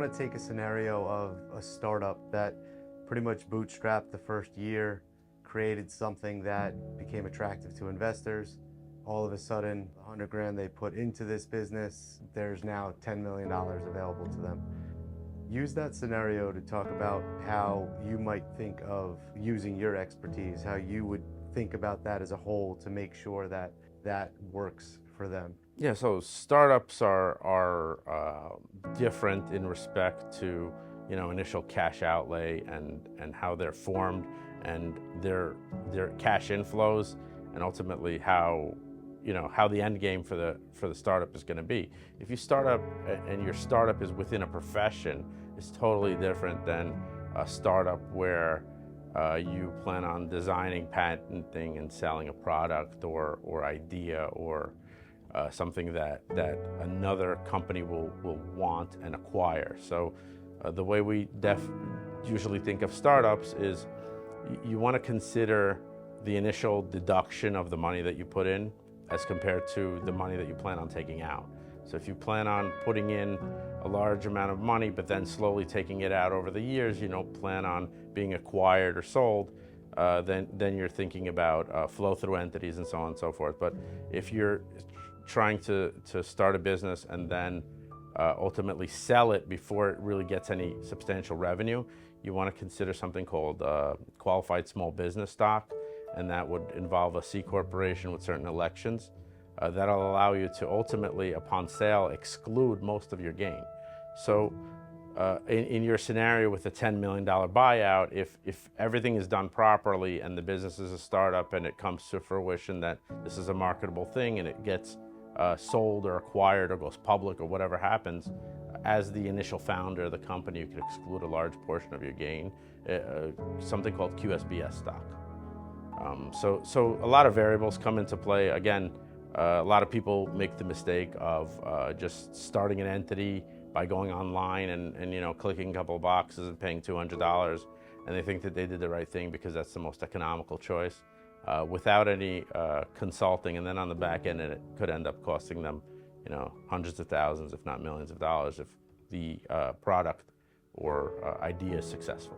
want to take a scenario of a startup that pretty much bootstrapped the first year, created something that became attractive to investors. All of a sudden, 100 grand they put into this business, there's now $10 million available to them. Use that scenario to talk about how you might think of using your expertise, how you would think about that as a whole to make sure that that works for them. Yeah, so startups are different in respect to initial cash outlay and how they're formed and their cash inflows, and ultimately how the end game for the startup is going to be. If you start up and your startup is within a profession, it's totally different than a startup where you plan on designing, patenting, and selling a product or idea or something that another company will want and acquire. So the way we usually think of startups is you want to consider the initial deduction of the money that you put in as compared to the money that you plan on taking out. So if you plan on putting in a large amount of money but then slowly taking it out over the years, plan on being acquired or sold, then you're thinking about flow-through entities and so on and so forth. But if you're trying to start a business and then ultimately sell it before it really gets any substantial revenue, you want to consider something called qualified small business stock, and that would involve a C corporation with certain elections. That'll allow you to ultimately, upon sale, exclude most of your gain. So in your scenario with a $10 million buyout, if everything is done properly and the business is a startup and it comes to fruition that this is a marketable thing and it gets sold or acquired or goes public or whatever happens, as the initial founder of the company, you can exclude a large portion of your gain, something called QSBS stock. So a lot of variables come into play. Again, a lot of people make the mistake of just starting an entity by going online and clicking a couple of boxes and paying $200, and they think that they did the right thing because that's the most economical choice, without any consulting, and then on the back end it could end up costing them hundreds of thousands, if not millions of dollars, if the product or idea is successful.